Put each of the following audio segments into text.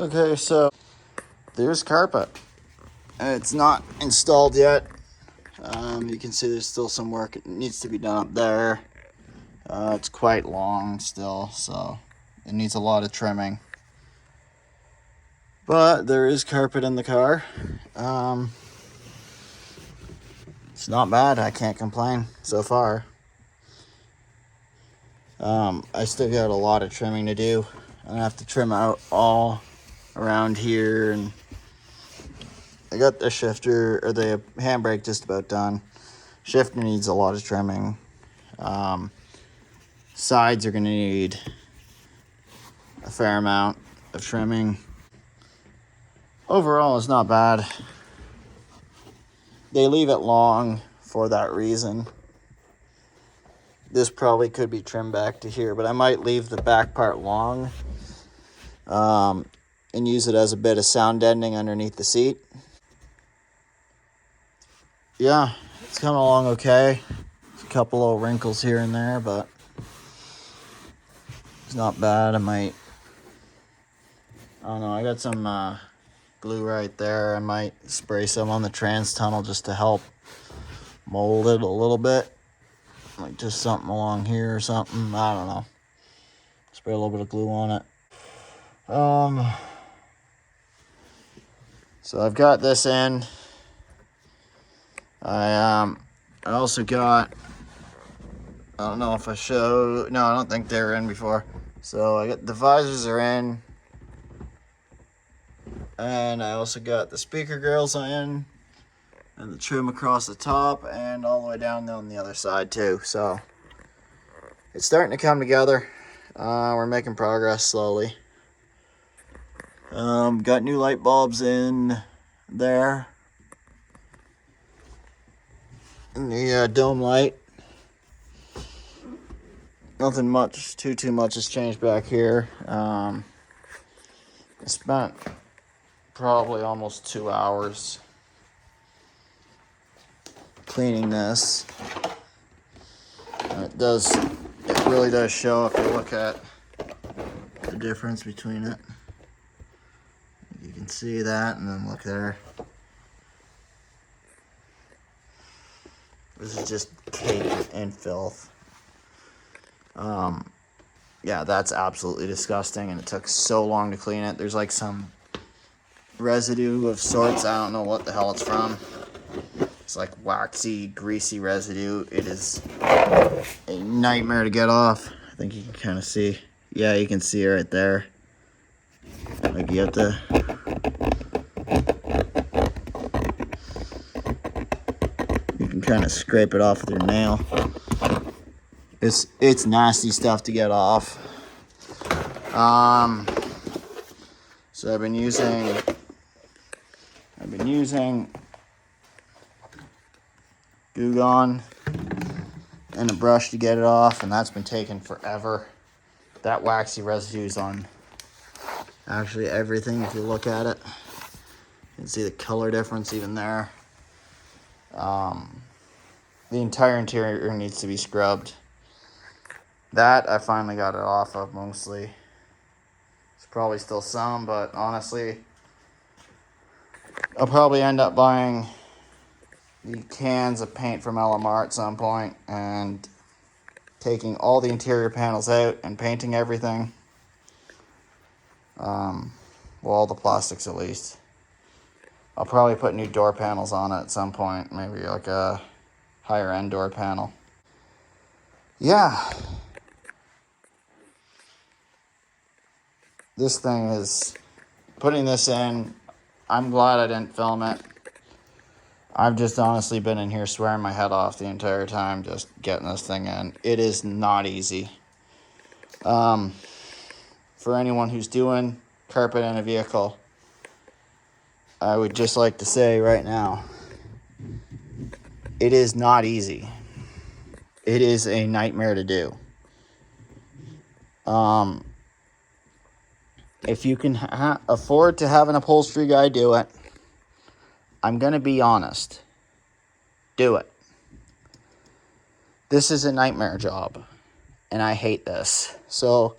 Okay, so there's carpet. It's not installed yet. You can see there's still some work that needs to be done up there. It's quite long still, so it needs a lot of trimming. But there is carpet in the car. It's not bad. I can't complain so far. I still got a lot of trimming to do. I'm gonna have to trim out all around here, and I got the shifter or the handbrake just about done. Shifter needs a lot of trimming. Sides are gonna need a fair amount of trimming. Overall, it's not bad. They leave it long for that reason. This probably could be trimmed back to here, but I might leave the back part long and use it as a bit of sound deadening underneath the seat. Yeah, it's coming along okay. There's a couple little wrinkles here and there, but it's not bad. I don't know, I got some glue right there. I might spray some on the trans tunnel just to help mold it a little bit. Like just something along here or something. I don't know. Spray a little bit of glue on it. So I've got this in. I also got, I don't know if I showed, no, I don't think they were in before. So I got the visors are in. And I also got the speaker grills in. And the trim across the top and all the way down on the other side too. So it's starting to come together. We're making progress slowly. Got new light bulbs in there. And the dome light. Nothing much, too much has changed back here. I spent probably almost 2 hours cleaning this. And it really does show if you look at the difference between it. You can see that, and then look there. This is just caked in filth. Yeah, that's absolutely disgusting, and it took so long to clean it. There's like some residue of sorts. I don't know what the hell it's from. It's like waxy, greasy residue. It is a nightmare to get off. I think you can kind of see. Yeah, you can see it right there. Like you have to. You can kind of scrape it off with your nail. It's nasty stuff to get off. So I've been using Goo Gone and a brush to get it off, and that's been taking forever. That waxy residue is on actually everything. If you look at it, you can see the color difference even there. The entire interior needs to be scrubbed. That I finally got it off of mostly. There's probably still some, but honestly, I'll probably end up buying the cans of paint from LMR at some point and taking all the interior panels out and painting everything. Well, all the plastics at least. I'll probably put new door panels on it at some point, maybe like a higher end door panel. Yeah. This thing is, putting this in, I'm glad I didn't film it. I've just honestly been in here swearing my head off the entire time just getting this thing in. It is not easy. For anyone who's doing carpet in a vehicle, I would just like to say right now, it is not easy. It is a nightmare to do. If you can afford to have an upholstery guy do it, I'm going to be honest. Do it. This is a nightmare job, and I hate this. So,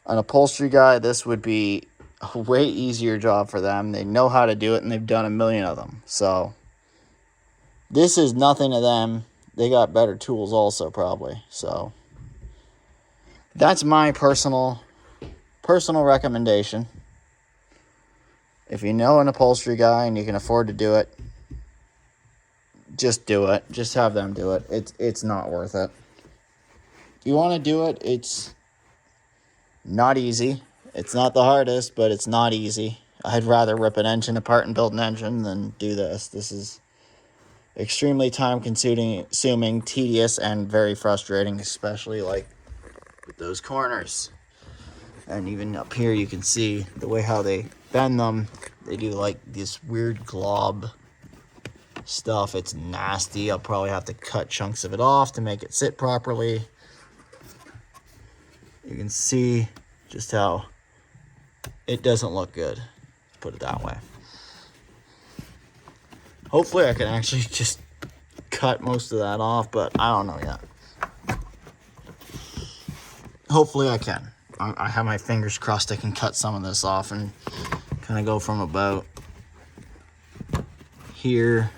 an upholstery guy, this would be a way easier job for them. They know how to do it, and they've done a million of them. So this is nothing to them. They got better tools also, probably. So that's my personal recommendation. If you know an upholstery guy and you can afford to do it, just do it. Just have them do it. It's not worth it. If you want to do it, it's not easy. It's not the hardest, but it's not easy. I'd rather rip an engine apart and build an engine than do this. This is extremely time-consuming, tedious, and very frustrating, especially like with those corners. And even up here, you can see the way how they bend them. They do like this weird glob stuff. It's nasty. I'll probably have to cut chunks of it off to make it sit properly. You can see just how it doesn't look good, put it that way. Hopefully I can actually just cut most of that off, but I don't know yet. Hopefully I can. I have my fingers crossed I can cut some of this off and kind of go from about here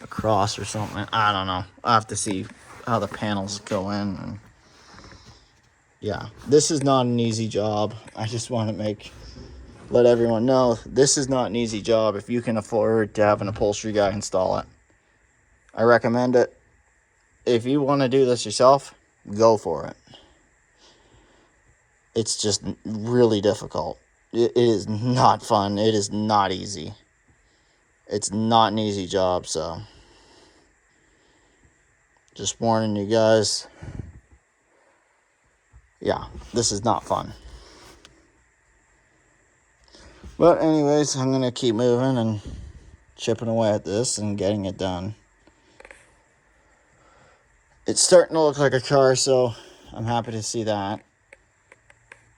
across or something. I don't know. I'll have to see how the panels go in. And yeah, this is not an easy job. I just want to let everyone know this is not an easy job. If you can afford to have an upholstery guy install it, I recommend it. If you want to do this yourself, go for it. It's just really difficult. It is not fun. It is not easy. It's not an easy job, so just warning you guys. Yeah, this is not fun. But anyways, I'm going to keep moving and chipping away at this and getting it done. It's starting to look like a car, so I'm happy to see that.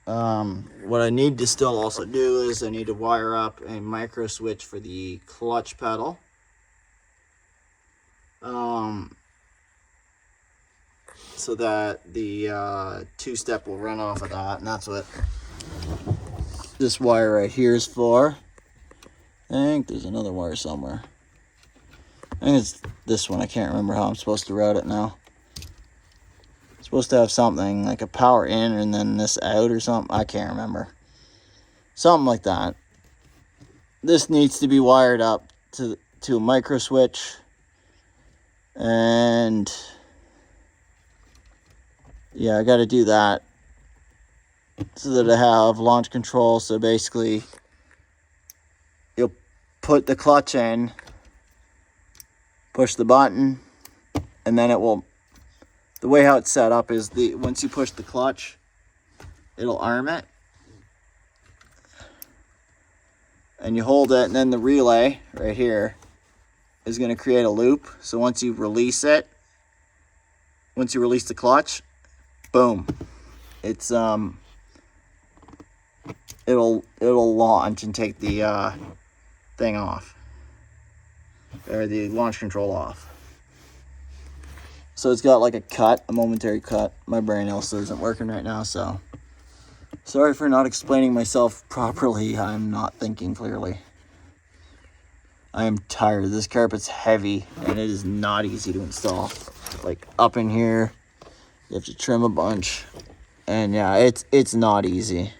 What I need to still also do is I need to wire up a micro switch for the clutch pedal. So that the two-step will run off of that, and that's what this wire right here is for. I think there's another wire somewhere. I think it's this one. I can't remember how I'm supposed to route it now. It's supposed to have something like a power in and then this out or something. I can't remember. Something like that. This needs to be wired up to a micro switch. And yeah, I got to do that so that I have launch control. So basically, you'll put the clutch in, push the button, and then it will, the way how it's set up is once you push the clutch, it'll arm it. And you hold it, and then the relay right here is going to create a loop. So once you release it, once you release the clutch, boom, it's it'll launch and take the thing off, or the launch control off. So it's got like a momentary cut. My brain also isn't working right now, so sorry for not explaining myself properly. I'm not thinking clearly. I am tired. This carpet's heavy and it is not easy to install. Like up in here, you have to trim a bunch, and yeah, it's not easy.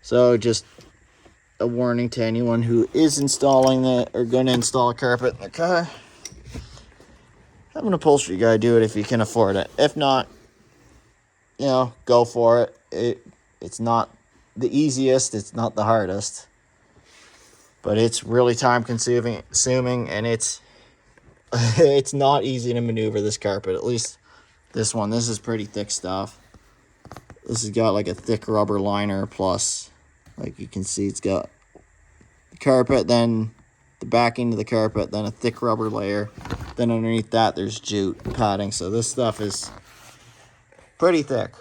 So just a warning to anyone who is installing it or going to install a carpet in their car. Have an upholstery guy do it if you can afford it. If not, go for it. It's not the easiest. It's not the hardest. But it's really time consuming, and it's not easy to maneuver this carpet. At least this one. This is pretty thick stuff. This has got like a thick rubber liner plus, like you can see, it's got the carpet, then the backing of the carpet, then a thick rubber layer. Then underneath that, there's jute padding. So this stuff is pretty thick.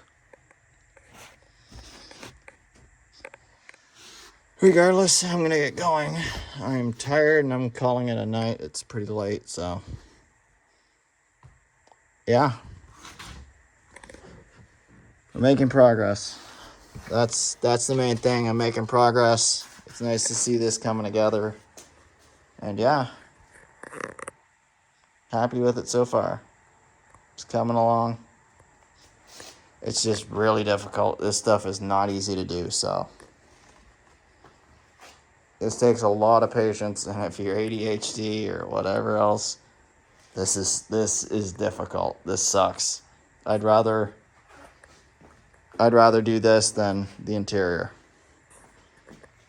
Regardless, I'm going to get going. I'm tired and I'm calling it a night. It's pretty late, so yeah. We're making progress. That's the main thing. I'm making progress. It's nice to see this coming together. And yeah, happy with it so far. It's coming along. It's just really difficult. This stuff is not easy to do, so this takes a lot of patience, and if you're ADHD or whatever else, this is difficult. This sucks. I'd rather do this than the interior.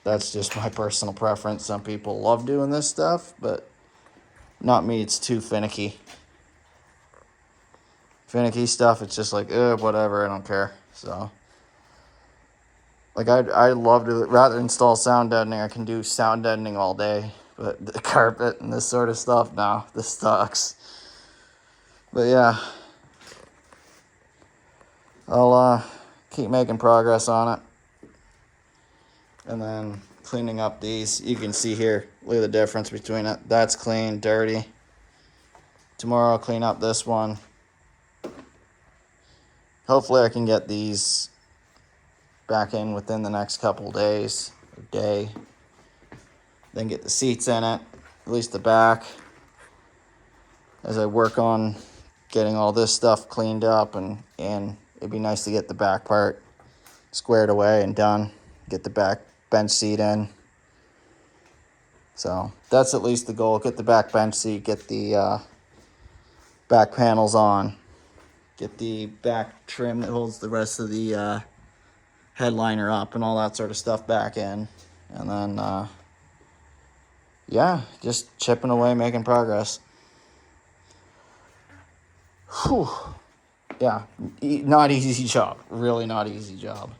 That's just my personal preference. Some people love doing this stuff, but not me. It's too finicky. Finicky stuff, it's just like, whatever, I don't care. So, like, I love to, rather install sound deadening, I can do sound deadening all day. But the carpet and this sort of stuff, no, this sucks. But yeah, I'll keep making progress on it. And then cleaning up these, you can see here, look at the difference between it. That's clean, dirty. Tomorrow I'll clean up this one. Hopefully I can get these back in within the next couple days or day. Then get the seats in it, at least the back, as I work on getting all this stuff cleaned up, and it'd be nice to get the back part squared away and done. Get the back bench seat in. So that's at least the goal. Get the back bench seat, get the back panels on, get the back trim that holds the rest of the headliner up and all that sort of stuff back in. And then, yeah, just chipping away, making progress. Whew. Yeah, not easy job. Really not easy job.